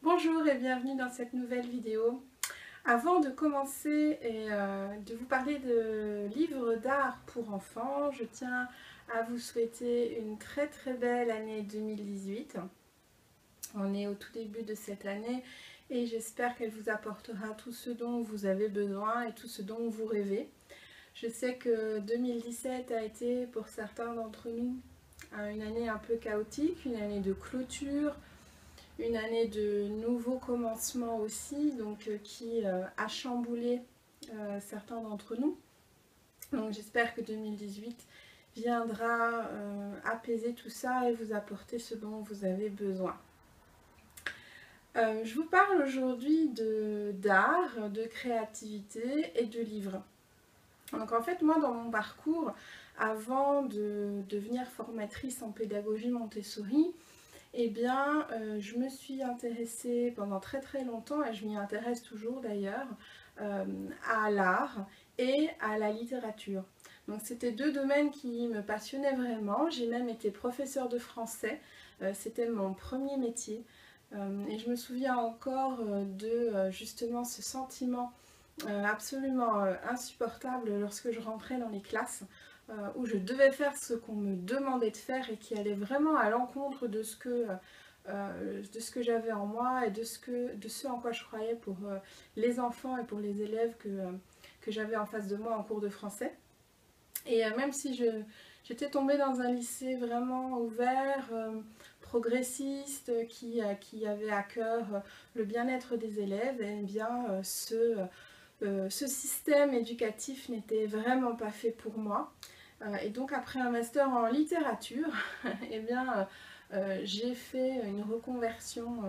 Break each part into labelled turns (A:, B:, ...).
A: Bonjour et bienvenue dans cette nouvelle vidéo. Avant de commencer et de vous parler de livres d'art pour enfants, je tiens à vous souhaiter une très belle année 2018. On est au tout début de cette année et j'espère qu'elle vous apportera tout ce dont vous avez besoin et tout ce dont vous rêvez. Je sais que 2017 a été pour certains d'entre nous une année un peu chaotique, une année de clôture, une année de nouveaux commencements aussi, donc qui a chamboulé certains d'entre nous. Donc j'espère que 2018 viendra apaiser tout ça et vous apporter ce dont vous avez besoin. Je vous parle aujourd'hui d'art, de créativité et de livres. Donc en fait, moi dans mon parcours, avant de devenir formatrice en pédagogie Montessori, eh bien, je me suis intéressée pendant très longtemps, et je m'y intéresse toujours d'ailleurs, à l'art et à la littérature. Donc c'était deux domaines qui me passionnaient vraiment. J'ai même été professeure de français, c'était mon premier métier. Et je me souviens encore de justement ce sentiment absolument insupportable lorsque je rentrais dans les classes où je devais faire ce qu'on me demandait de faire et qui allait vraiment à l'encontre de ce que j'avais en moi et de ce en quoi je croyais pour les enfants et pour les élèves que j'avais en face de moi en cours de français. Et même si j'étais tombée dans un lycée vraiment ouvert, progressiste, qui avait à cœur le bien-être des élèves, et bien ce système éducatif n'était vraiment pas fait pour moi. Et donc après un master en littérature, eh bien, j'ai fait une reconversion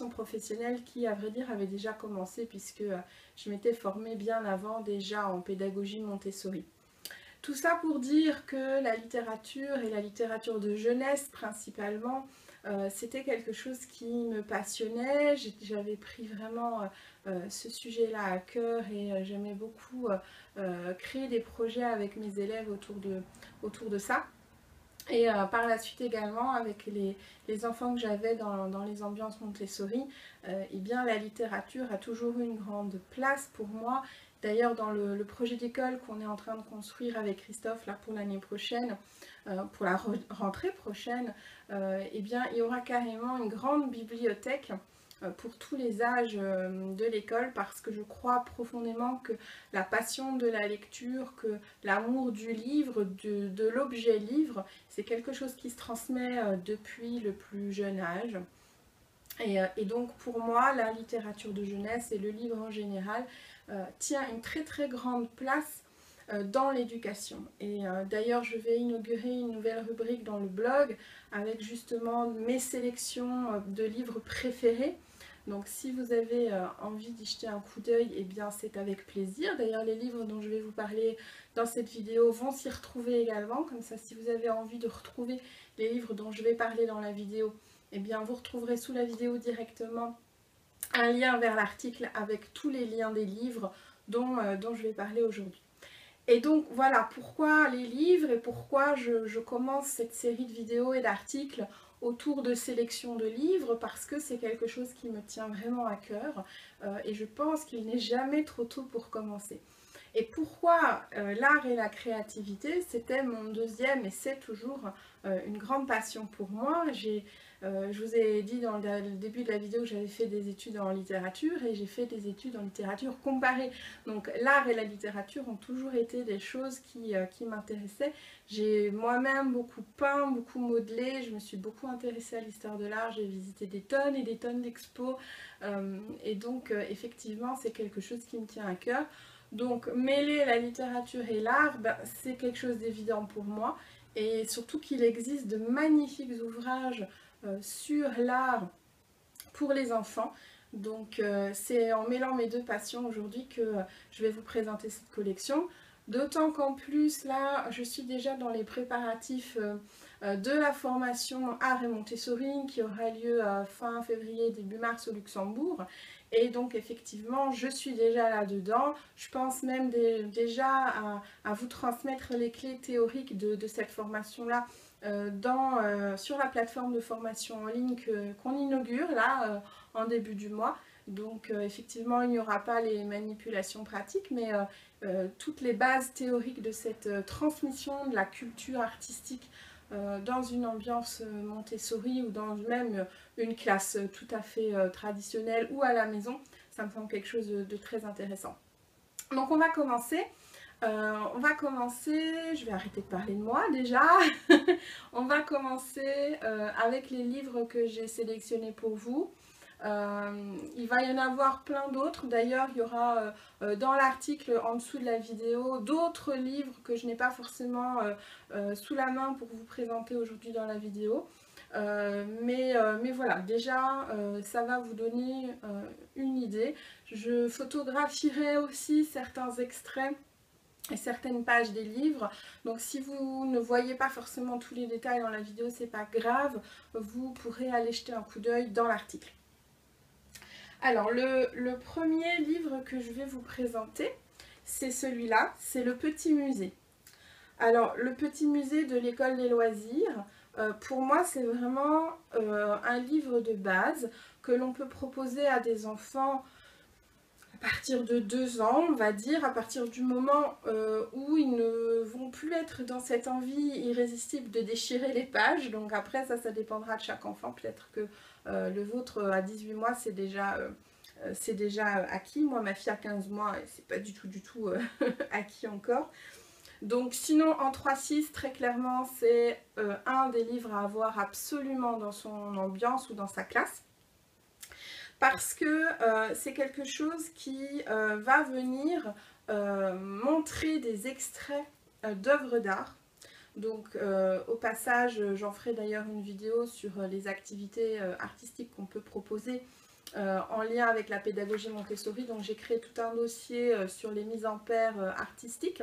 A: professionnelle qui, à vrai dire, avait déjà commencé puisque je m'étais formée bien avant déjà en pédagogie Montessori. Tout ça pour dire que la littérature et la littérature de jeunesse principalement, c'était quelque chose qui me passionnait. J'avais pris vraiment ce sujet-là à cœur et j'aimais beaucoup créer des projets avec mes élèves autour de ça. Et par la suite également, avec les enfants que j'avais dans les ambiances Montessori, eh bien, la littérature a toujours eu une grande place pour moi. D'ailleurs, dans le projet d'école qu'on est en train de construire avec Christophe là, pour l'année prochaine, pour la rentrée prochaine, eh bien, il y aura carrément une grande bibliothèque pour tous les âges de l'école parce que je crois profondément que la passion de la lecture, que l'amour du livre, de l'objet livre, c'est quelque chose qui se transmet depuis le plus jeune âge. Et donc pour moi, la littérature de jeunesse et le livre en général tient une très grande place dans l'éducation. Et d'ailleurs, je vais inaugurer une nouvelle rubrique dans le blog avec justement mes sélections de livres préférés. Donc si vous avez envie d'y jeter un coup d'œil, eh bien c'est avec plaisir. D'ailleurs, les livres dont je vais vous parler dans cette vidéo vont s'y retrouver également. Comme ça, si vous avez envie de retrouver les livres dont je vais parler dans la vidéo, eh bien vous retrouverez sous la vidéo directement un lien vers l'article avec tous les liens des livres dont je vais parler aujourd'hui. Et donc voilà pourquoi les livres et pourquoi je commence cette série de vidéos et d'articles autour de sélection de livres, parce que c'est quelque chose qui me tient vraiment à cœur et je pense qu'il n'est jamais trop tôt pour commencer. Et pourquoi l'art et la créativité, c'était mon deuxième et c'est toujours une grande passion pour moi. Je vous ai dit dans le début de la vidéo que j'avais fait des études en littérature et j'ai fait des études en littérature comparée. Donc l'art et la littérature ont toujours été des choses qui m'intéressaient. J'ai moi-même beaucoup peint, beaucoup modelé, je me suis beaucoup intéressée à l'histoire de l'art, j'ai visité des tonnes et des tonnes d'expos et donc effectivement c'est quelque chose qui me tient à cœur. Donc mêler la littérature et l'art, ben, c'est quelque chose d'évident pour moi et surtout qu'il existe de magnifiques ouvrages sur l'art pour les enfants. Donc c'est en mêlant mes deux passions aujourd'hui que je vais vous présenter cette collection. D'autant qu'en plus là je suis déjà dans les préparatifs de la formation Art et Montessori qui aura lieu fin février, début mars au Luxembourg. Et donc effectivement, je suis déjà là-dedans. Je pense même déjà à vous transmettre les clés théoriques de cette formation-là sur la plateforme de formation en ligne qu'on inaugure là en début du mois. Donc effectivement, il n'y aura pas les manipulations pratiques, mais toutes les bases théoriques de cette transmission de la culture artistique dans une ambiance Montessori ou dans même une classe tout à fait traditionnelle ou à la maison, ça me semble quelque chose de très intéressant. Donc on va commencer. Je vais arrêter de parler de moi déjà. On va commencer avec les livres que j'ai sélectionnés pour vous. Il va y en avoir plein d'autres. D'ailleurs, il y aura dans l'article en dessous de la vidéo d'autres livres que je n'ai pas forcément sous la main pour vous présenter aujourd'hui dans la vidéo. Mais voilà, déjà, ça va vous donner une idée. Je photographierai aussi certains extraits et certaines pages des livres. Donc si vous ne voyez pas forcément tous les détails dans la vidéo, c'est pas grave. Vous pourrez aller jeter un coup d'œil dans l'article. Alors, le premier livre que je vais vous présenter, c'est celui-là, c'est Le Petit Musée. Alors, Le Petit Musée de l'École des loisirs, pour moi, c'est vraiment un livre de base que l'on peut proposer à des enfants à partir de 2 ans, on va dire, à partir du moment où ils ne vont plus être dans cette envie irrésistible de déchirer les pages. Donc après, ça dépendra de chaque enfant. Peut-être que le vôtre à 18 mois, c'est déjà acquis. Moi, ma fille a 15 mois, et c'est pas du tout acquis encore. Donc sinon, en 3-6, très clairement, c'est un des livres à avoir absolument dans son ambiance ou dans sa classe. Parce que c'est quelque chose qui va venir montrer des extraits d'œuvres d'art. Donc au passage, j'en ferai d'ailleurs une vidéo sur les activités artistiques qu'on peut proposer en lien avec la pédagogie Montessori. Donc j'ai créé tout un dossier sur les mises en paire artistiques.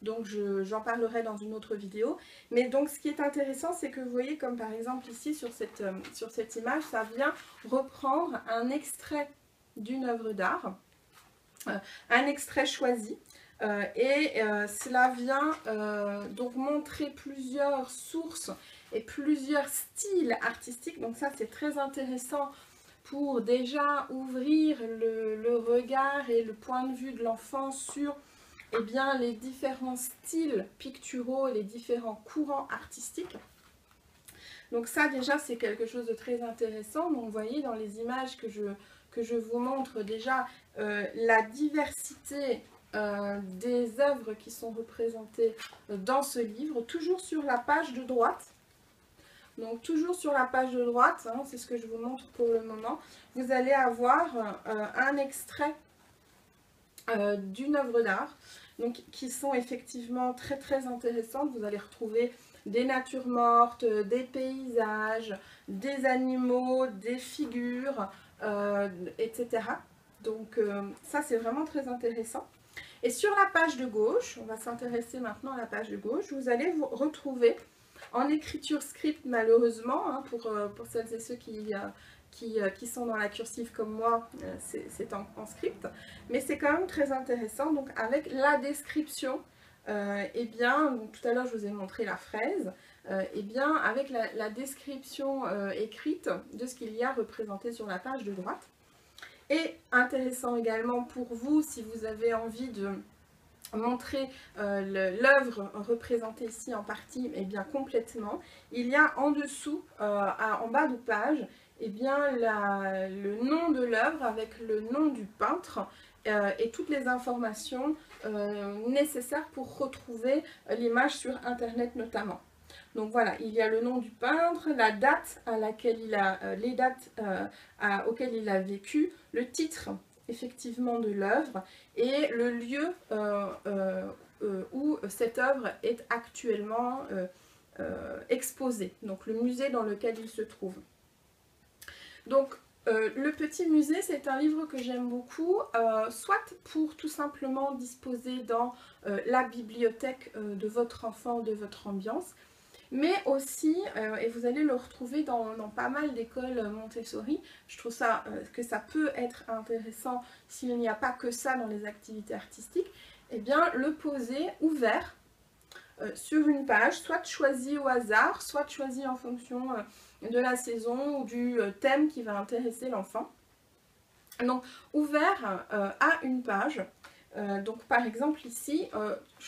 A: Donc j'en parlerai dans une autre vidéo. Mais donc ce qui est intéressant, c'est que vous voyez comme par exemple ici sur cette image, ça vient reprendre un extrait d'une œuvre d'art, un extrait choisi. Cela vient donc montrer plusieurs sources et plusieurs styles artistiques. Donc ça c'est très intéressant pour déjà ouvrir le regard et le point de vue de l'enfant sur les différents styles picturaux et les différents courants artistiques. Donc ça déjà c'est quelque chose de très intéressant. Donc vous voyez dans les images que je vous montre déjà la diversité des œuvres qui sont représentées dans ce livre, toujours sur la page de droite. Donc toujours sur la page de droite, hein, c'est ce que je vous montre pour le moment, vous allez avoir un extrait d'une œuvre d'art. Donc, qui sont effectivement très très intéressantes. Vous allez retrouver des natures mortes, des paysages, des animaux, des figures, etc. Donc ça c'est vraiment très intéressant. Et sur la page de gauche, on va s'intéresser maintenant à la page de gauche, vous allez vous retrouver en écriture script malheureusement, hein, pour celles et ceux qui sont dans la cursive comme moi, c'est en script, mais c'est quand même très intéressant. Donc avec la description, tout à l'heure je vous ai montré la fraise, avec la description écrite de ce qu'il y a représenté sur la page de droite. Et intéressant également pour vous, si vous avez envie de montrer l'œuvre représentée ici en partie, complètement, il y a en dessous, en bas de page, le nom de l'œuvre avec le nom du peintre et toutes les informations nécessaires pour retrouver l'image sur internet notamment. Donc voilà, il y a le nom du peintre, la date à laquelle les dates auxquelles il a vécu, le titre effectivement de l'œuvre et le lieu où cette œuvre est actuellement exposée, donc le musée dans lequel il se trouve. Donc Le Petit Musée, c'est un livre que j'aime beaucoup, soit pour tout simplement disposer dans la bibliothèque de votre enfant, de votre ambiance, mais aussi, et vous allez le retrouver dans pas mal d'écoles Montessori, je trouve ça, que ça peut être intéressant s'il n'y a pas que ça dans les activités artistiques, et bien le poser ouvert sur une page, soit choisi au hasard, soit choisi en fonction de la saison ou du thème qui va intéresser l'enfant. Donc ouvert à une page. Donc par exemple ici,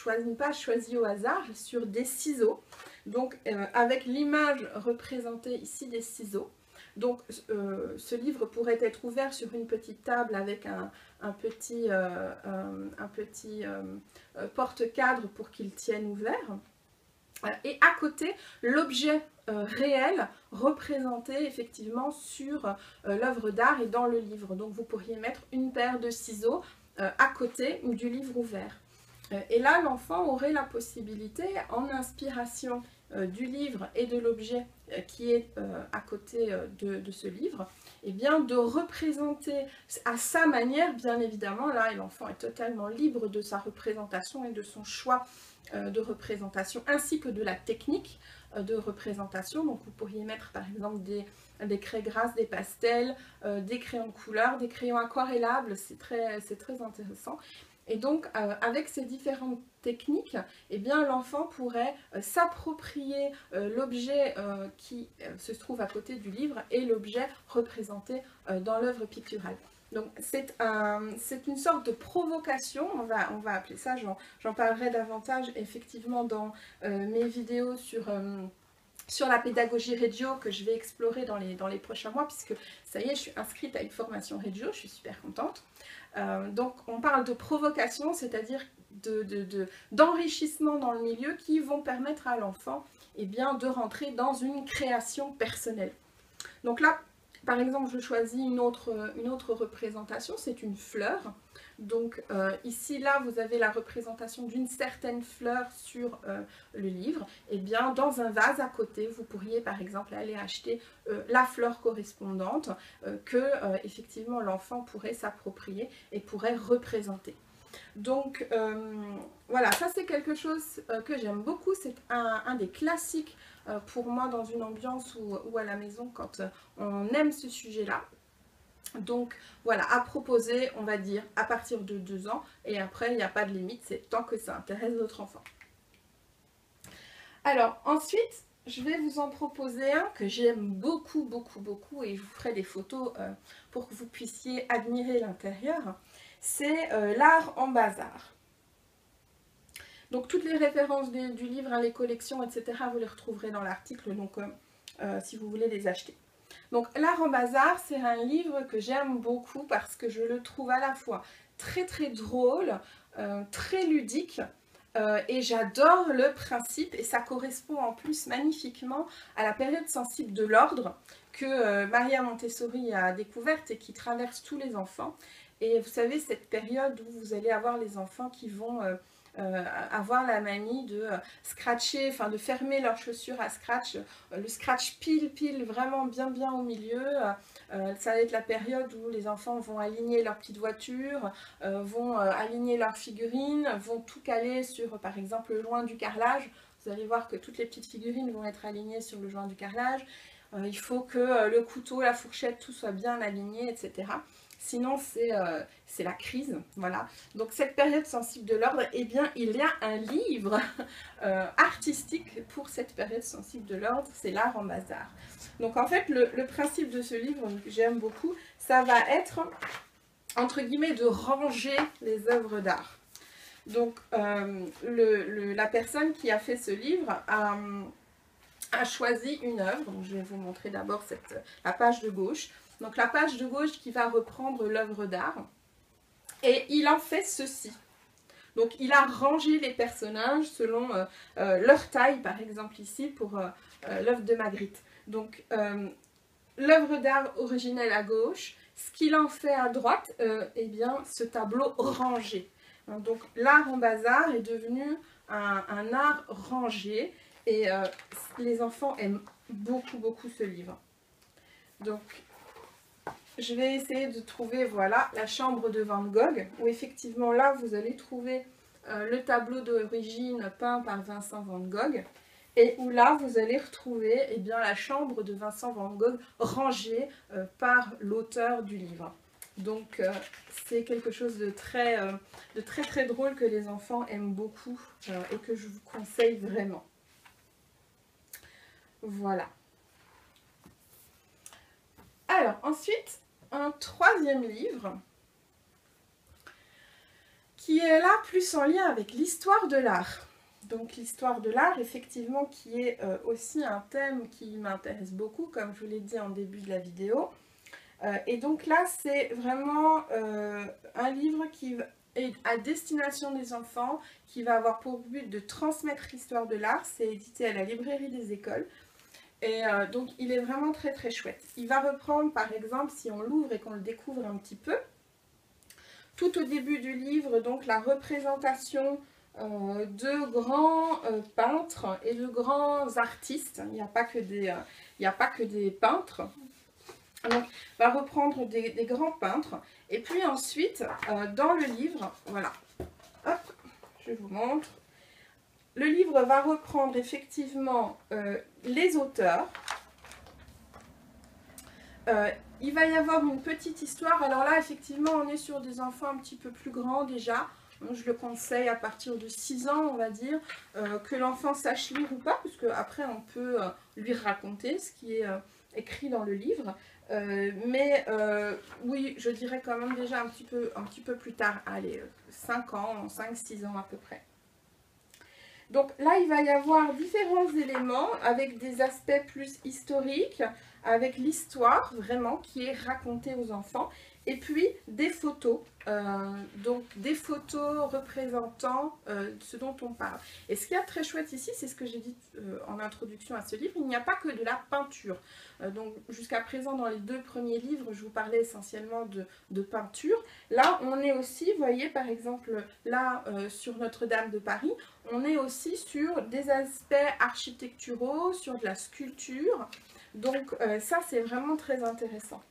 A: une page choisie au hasard sur des ciseaux. Donc avec l'image représentée ici des ciseaux. Donc ce livre pourrait être ouvert sur une petite table avec un petit porte-cadre pour qu'il tienne ouvert. Et à côté, l'objet réel représenté effectivement sur l'œuvre d'art et dans le livre. Donc vous pourriez mettre une paire de ciseaux à côté du livre ouvert. Et là, l'enfant aurait la possibilité, en inspiration du livre et de l'objet qui est à côté de ce livre, eh bien, de représenter à sa manière, bien évidemment. Là, l'enfant est totalement libre de sa représentation et de son choix de représentation, ainsi que de la technique de représentation. Donc vous pourriez mettre par exemple des craies grasses, des pastels, des crayons de couleur, des crayons aquarellables, c'est très intéressant. Et donc, avec ces différentes techniques, eh bien, l'enfant pourrait s'approprier l'objet qui se trouve à côté du livre et l'objet représenté dans l'œuvre picturale. Donc, c'est une sorte de provocation, on va appeler ça, j'en parlerai davantage effectivement dans mes vidéos sur la pédagogie Reggio que je vais explorer dans les prochains mois, puisque ça y est, je suis inscrite à une formation Reggio, je suis super contente. Donc on parle de provocation, c'est-à-dire d'enrichissement dans le milieu qui vont permettre à l'enfant de rentrer dans une création personnelle. Donc là, par exemple, je choisis une autre représentation, c'est une fleur. Donc ici, là, vous avez la représentation d'une certaine fleur sur le livre. Et bien, dans un vase à côté, vous pourriez par exemple aller acheter la fleur correspondante que effectivement l'enfant pourrait s'approprier et pourrait représenter. Donc voilà, ça c'est quelque chose que j'aime beaucoup, c'est un des classiques pour moi dans une ambiance ou à la maison quand on aime ce sujet-là. Donc voilà, à proposer, on va dire, à partir de 2 ans, et après, il n'y a pas de limite, c'est tant que ça intéresse votre enfant. Alors, ensuite, je vais vous en proposer un que j'aime beaucoup, et je vous ferai des photos pour que vous puissiez admirer l'intérieur. C'est l'art en bazar. Donc, toutes les références du livre, hein, les collections, etc., vous les retrouverez dans l'article, donc si vous voulez les acheter. Donc l'art en bazar, c'est un livre que j'aime beaucoup parce que je le trouve à la fois très drôle, très ludique, et j'adore le principe, et ça correspond en plus magnifiquement à la période sensible de l'ordre que Maria Montessori a découverte et qui traverse tous les enfants. Et vous savez, cette période où vous allez avoir les enfants qui vont avoir la manie de scratcher, enfin de fermer leurs chaussures à scratch, le scratch pile vraiment bien au milieu. Ça va être la période où les enfants vont aligner leur petite voiture, vont aligner leurs figurines, vont tout caler sur par exemple le joint du carrelage. Vous allez voir que toutes les petites figurines vont être alignées sur le joint du carrelage. Il faut que le couteau, la fourchette, tout soit bien aligné, etc. Sinon, c'est la crise, voilà. Donc, cette période sensible de l'ordre, eh bien, il y a un livre artistique pour cette période sensible de l'ordre, c'est l'art en bazar. Donc, en fait, le principe de ce livre, que j'aime beaucoup, ça va être, entre guillemets, de ranger les œuvres d'art. Donc, la personne qui a fait ce livre a choisi une œuvre. Donc, je vais vous montrer d'abord la page de gauche. Donc la page de gauche qui va reprendre l'œuvre d'art. Et il en fait ceci. Donc il a rangé les personnages selon leur taille, par exemple ici, pour l'œuvre de Magritte. Donc l'œuvre d'art originelle à gauche, ce qu'il en fait à droite, eh bien ce tableau rangé. Donc l'art en bazar est devenu un art rangé. Et les enfants aiment beaucoup ce livre. Donc je vais essayer de trouver, voilà, la chambre de Van Gogh, où effectivement là, vous allez trouver le tableau d'origine peint par Vincent Van Gogh. et où là vous allez retrouver eh bien, la chambre de Vincent van Gogh rangée par l'auteur du livre. Donc c'est quelque chose de très très drôle que les enfants aiment beaucoup et que je vous conseille vraiment. Voilà. Alors ensuite, un troisième livre qui est là plus en lien avec l'histoire de l'art. Donc l'histoire de l'art, effectivement, qui est aussi un thème qui m'intéresse beaucoup, comme je vous l'ai dit en début de la vidéo. Et donc là, c'est vraiment un livre qui est à destination des enfants, qui va avoir pour but de transmettre l'histoire de l'art. C'est édité à la librairie des écoles. Et donc il est vraiment très très chouette. Il va reprendre par exemple, si on l'ouvre et qu'on le découvre un petit peu, tout au début du livre, donc la représentation de grands peintres et de grands artistes. Il n'y a pas que des peintres. Donc, on va reprendre des grands peintres. Et puis ensuite, dans le livre, voilà, hop, je vous montre. Le livre va reprendre effectivement les auteurs. Il va y avoir une petite histoire. Alors là, effectivement, on est sur des enfants un petit peu plus grands déjà. Je le conseille à partir de 6 ans, on va dire, que l'enfant sache lire ou pas, puisque après on peut lui raconter ce qui est écrit dans le livre. Oui, je dirais quand même déjà un petit peu plus tard, allez, 5 ans, 5-6 ans à peu près. Donc là, il va y avoir différents éléments avec des aspects plus historiques, avec l'histoire vraiment qui est racontée aux enfants, et puis des photos, donc des photos représentant ce dont on parle. Et ce qui est très chouette ici, c'est ce que j'ai dit en introduction à ce livre, il n'y a pas que de la peinture. Donc jusqu'à présent, dans les 2 premiers livres, je vous parlais essentiellement de peinture. Là, on est aussi, vous voyez par exemple, là sur Notre-Dame de Paris, on est aussi sur des aspects architecturaux, sur de la sculpture. Donc ça, c'est vraiment très intéressant.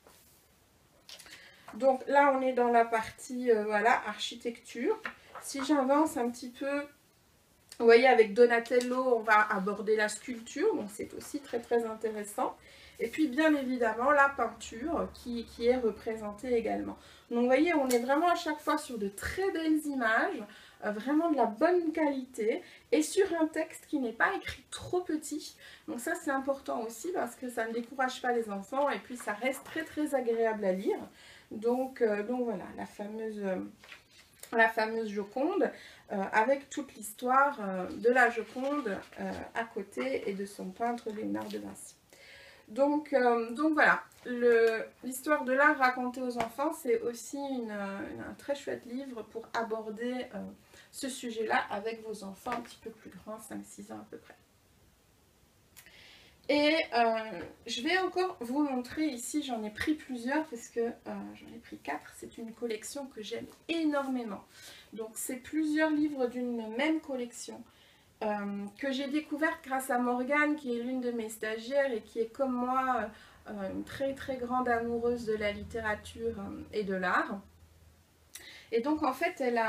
A: Donc là, on est dans la partie voilà, architecture. Si j'avance un petit peu, vous voyez, avec Donatello, on va aborder la sculpture. Donc c'est aussi très très intéressant. Et puis bien évidemment, la peinture qui est représentée également. Donc vous voyez, on est vraiment à chaque fois sur de très belles images, vraiment de la bonne qualité, et sur un texte qui n'est pas écrit trop petit. Donc ça c'est important aussi parce que ça ne décourage pas les enfants et puis ça reste très très agréable à lire. Donc voilà, la fameuse Joconde, avec toute l'histoire de la Joconde à côté et de son peintre Léonard de Vinci. Donc voilà, l'histoire de l'art racontée aux enfants, c'est aussi un très chouette livre pour aborder ce sujet-là avec vos enfants un petit peu plus grands, 5-6 ans à peu près. Et je vais encore vous montrer ici, j'en ai pris plusieurs parce que j'en ai pris 4, c'est une collection que j'aime énormément. Donc c'est plusieurs livres d'une même collection que j'ai découverte grâce à Morgane qui est l'une de mes stagiaires et qui est comme moi une très très grande amoureuse de la littérature et de l'art. Et donc en fait elle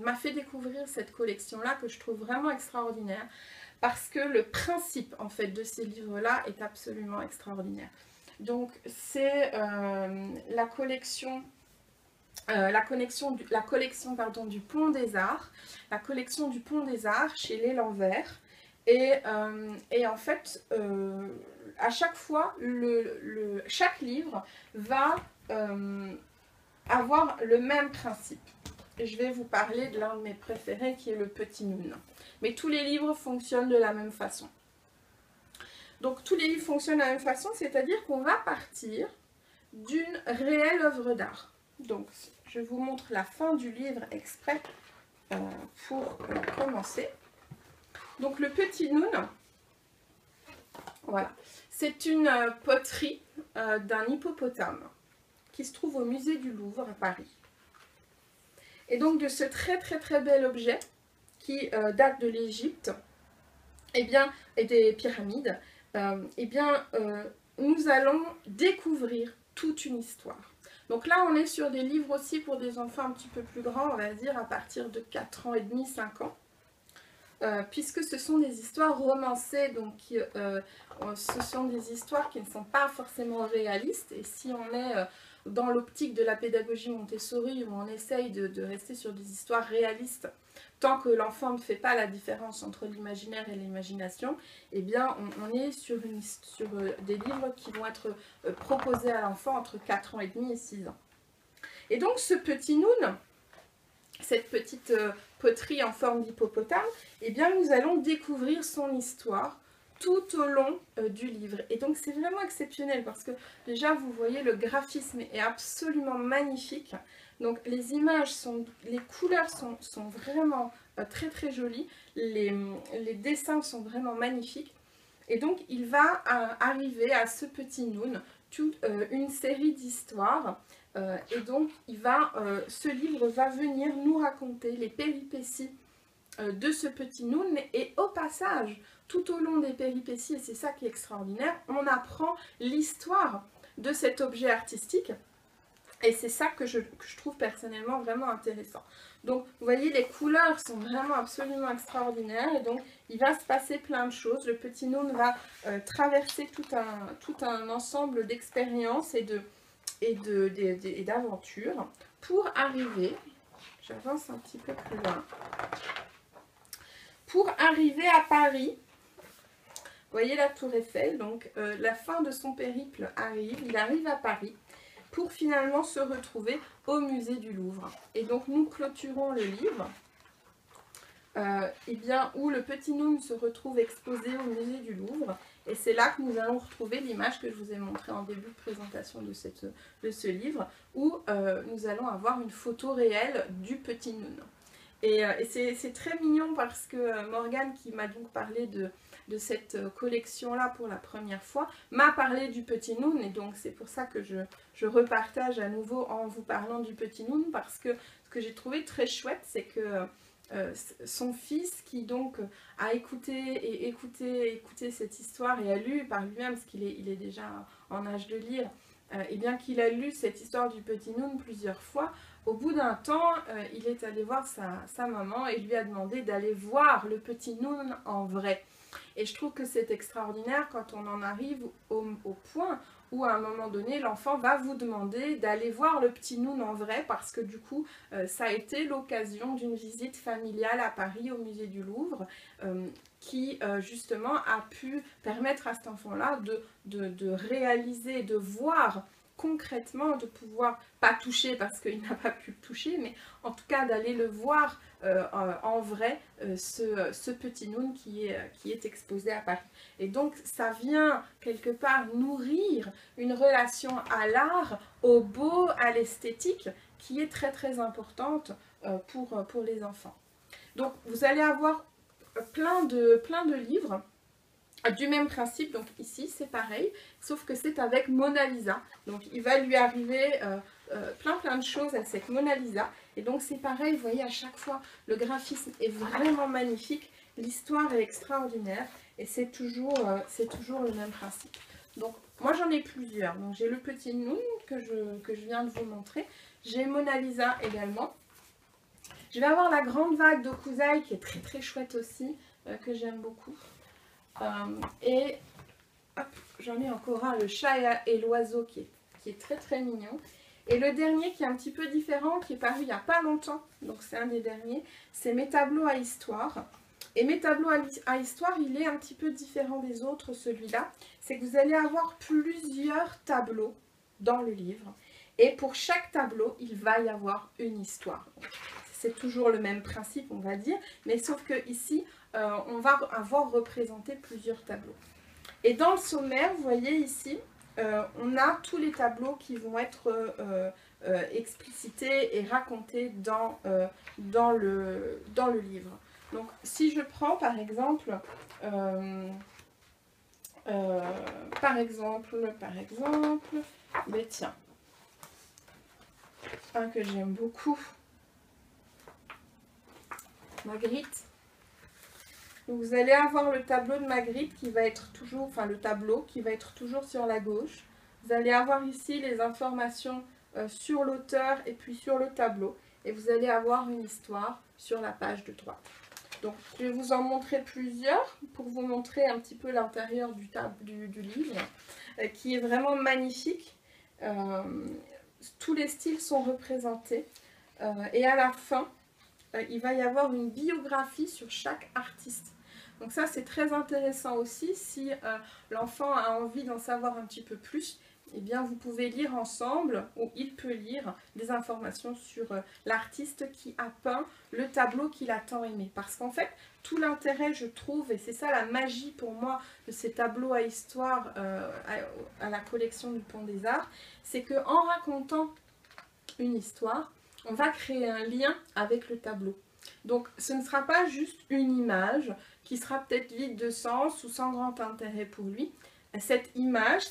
A: m'a fait découvrir cette collection-là que je trouve vraiment extraordinaire. Parce que le principe en fait de ces livres-là est absolument extraordinaire. Donc c'est la collection du Pont des Arts, la collection du Pont des Arts chez l'Élan Vert. Et en fait, à chaque fois, chaque livre va avoir le même principe. Je vais vous parler de l'un de mes préférés qui est le Petit Noun. Mais tous les livres fonctionnent de la même façon. Donc tous les livres fonctionnent de la même façon, c'est-à-dire qu'on va partir d'une réelle œuvre d'art. Donc je vous montre la fin du livre exprès pour commencer. Donc le Petit Noun, voilà, c'est une poterie d'un hippopotame qui se trouve au musée du Louvre à Paris. Et donc de ce très très très bel objet qui date de l'Égypte, et des pyramides, nous allons découvrir toute une histoire. Donc là, on est sur des livres aussi pour des enfants un petit peu plus grands, on va dire à partir de 4 ans et demi, 5 ans. puisque ce sont des histoires romancées, donc ce sont des histoires qui ne sont pas forcément réalistes. Et si on est dans l'optique de la pédagogie Montessori, où on essaye de rester sur des histoires réalistes, tant que l'enfant ne fait pas la différence entre l'imaginaire et l'imagination, eh bien on est sur des livres qui vont être proposés à l'enfant entre 4 ans et demi et 6 ans. Et donc ce petit Noun, cette petite poterie en forme d'hippopotame, eh bien nous allons découvrir son histoire tout au long du livre. Et donc c'est vraiment exceptionnel parce que déjà vous voyez le graphisme est absolument magnifique. Donc les images, les couleurs sont vraiment très très jolies, les dessins sont vraiment magnifiques. Et donc il va arriver à ce petit Noun toute une série d'histoires. Et donc ce livre va venir nous raconter les péripéties de ce petit Noun, et au passage, tout au long des péripéties, et c'est ça qui est extraordinaire, on apprend l'histoire de cet objet artistique, et c'est ça que je trouve personnellement vraiment intéressant. Donc vous voyez, les couleurs sont vraiment absolument extraordinaires, et donc il va se passer plein de choses. Le petit Noun va traverser tout un ensemble d'expériences et d'aventures pour arriver, j'avance un petit peu plus loin, pour arriver à Paris. Vous voyez la tour Eiffel, donc la fin de son périple arrive, il arrive à Paris pour finalement se retrouver au musée du Louvre. Et donc nous clôturons le livre, où le petit Noun se retrouve exposé au musée du Louvre. Et c'est là que nous allons retrouver l'image que je vous ai montrée en début de présentation de ce livre, où nous allons avoir une photo réelle du petit Noun. Et c'est très mignon parce que Morgane, qui m'a donc parlé de cette collection-là pour la première fois, m'a parlé du petit Noun, et donc c'est pour ça que je repartage à nouveau en vous parlant du petit Noun, parce que ce que j'ai trouvé très chouette, c'est que son fils, qui donc a écouté cette histoire et a lu par lui-même, parce qu'il est déjà en âge de lire, et bien qu'il a lu cette histoire du petit Noun plusieurs fois, au bout d'un temps, il est allé voir sa maman et lui a demandé d'aller voir le petit Noun en vrai. Et je trouve que c'est extraordinaire quand on en arrive au point où à un moment donné, l'enfant va vous demander d'aller voir le petit Noun en vrai, parce que du coup, ça a été l'occasion d'une visite familiale à Paris au musée du Louvre, qui justement a pu permettre à cet enfant-là de réaliser, de voir concrètement, de pouvoir, pas toucher parce qu'il n'a pas pu le toucher, mais en tout cas d'aller le voir en vrai, ce petit Noun qui est exposé à Paris. Et donc ça vient quelque part nourrir une relation à l'art, au beau, à l'esthétique, qui est très très importante pour les enfants. Donc vous allez avoir plein de livres du même principe. Donc ici c'est pareil, sauf que c'est avec Mona Lisa. Donc il va lui arriver plein de choses à cette Mona Lisa. Et donc c'est pareil, vous voyez, à chaque fois le graphisme est vraiment magnifique, l'histoire est extraordinaire, et c'est toujours le même principe. Donc moi j'en ai plusieurs. Donc j'ai le petit Noun que je viens de vous montrer, j'ai Mona Lisa également. Je vais avoir la grande vague d'Okuzai qui est très très chouette aussi, que j'aime beaucoup. Et j'en ai encore un, le chat et l'oiseau, qui est très très mignon. Et le dernier qui est un petit peu différent, qui est paru il n'y a pas longtemps, donc c'est un des derniers, c'est Mes tableaux à histoire. Et Mes tableaux à histoire, il est un petit peu différent des autres, celui-là. C'est que vous allez avoir plusieurs tableaux dans le livre. Et pour chaque tableau, il va y avoir une histoire. C'est toujours le même principe, on va dire, mais sauf que ici, on va avoir représenté plusieurs tableaux. Et dans le sommaire, vous voyez ici, on a tous les tableaux qui vont être explicités et racontés dans le livre. Donc si je prends par exemple, mais tiens, un que j'aime beaucoup, Magritte. Donc vous allez avoir le tableau de Magritte qui va être toujours, enfin le tableau qui va être toujours sur la gauche. Vous allez avoir ici les informations sur l'auteur et puis sur le tableau. Et vous allez avoir une histoire sur la page de droite. Donc je vais vous en montrer plusieurs pour vous montrer un petit peu l'intérieur du livre qui est vraiment magnifique. Tous les styles sont représentés et à la fin il va y avoir une biographie sur chaque artiste. Donc ça c'est très intéressant aussi si l'enfant a envie d'en savoir un petit peu plus. Eh bien, vous pouvez lire ensemble, ou il peut lire, des informations sur l'artiste qui a peint le tableau qu'il a tant aimé. Parce qu'en fait, tout l'intérêt, je trouve, et c'est ça la magie pour moi de ces tableaux à histoire à la collection du Pont des Arts, c'est qu'en racontant une histoire, on va créer un lien avec le tableau. Donc, ce ne sera pas juste une image qui sera peut-être vide de sens ou sans grand intérêt pour lui. Cette image,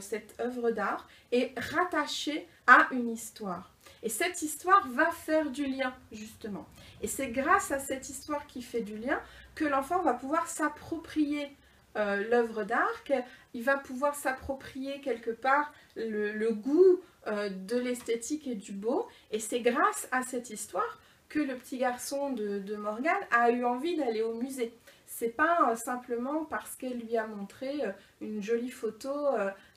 A: cette œuvre d'art est rattachée à une histoire. Et cette histoire va faire du lien, justement. Et c'est grâce à cette histoire qui fait du lien que l'enfant va pouvoir s'approprier l'œuvre d'art, qu'il va pouvoir s'approprier quelque part le goût de l'esthétique et du beau. Et c'est grâce à cette histoire que le petit garçon de Morgane a eu envie d'aller au musée. C'est pas simplement parce qu'elle lui a montré une jolie photo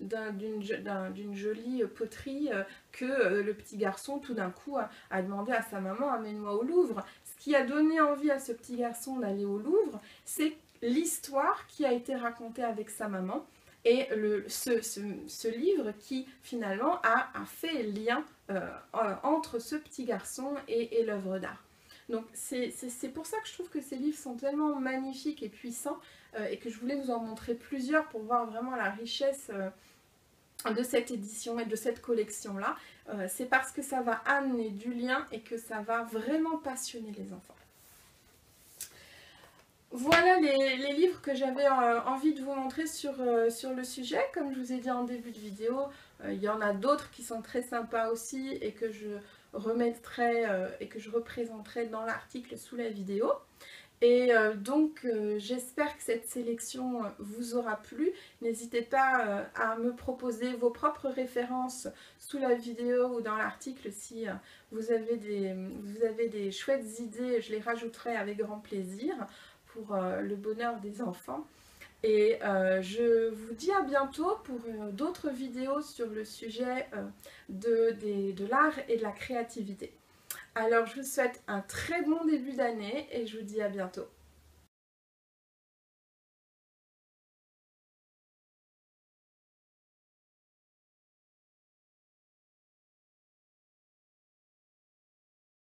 A: d'une jolie poterie que le petit garçon tout d'un coup a demandé à sa maman amène-moi au Louvre. Ce qui a donné envie à ce petit garçon d'aller au Louvre, c'est l'histoire qui a été racontée avec sa maman et ce livre qui finalement a fait lien entre ce petit garçon et l'œuvre d'art. Donc c'est pour ça que je trouve que ces livres sont tellement magnifiques et puissants et que je voulais vous en montrer plusieurs pour voir vraiment la richesse de cette édition et de cette collection-là. C'est parce que ça va amener du lien et que ça va vraiment passionner les enfants. Voilà les livres que j'avais envie de vous montrer sur le sujet. Comme je vous ai dit en début de vidéo, il y en a d'autres qui sont très sympas aussi et que je remettrai et que je représenterai dans l'article sous la vidéo. Et donc j'espère que cette sélection vous aura plu. N'hésitez pas à me proposer vos propres références sous la vidéo ou dans l'article si vous avez des chouettes idées, je les rajouterai avec grand plaisir pour le bonheur des enfants. Et je vous dis à bientôt pour d'autres vidéos sur le sujet de l'art et de la créativité. Alors je vous souhaite un très bon début d'année et je vous dis à bientôt.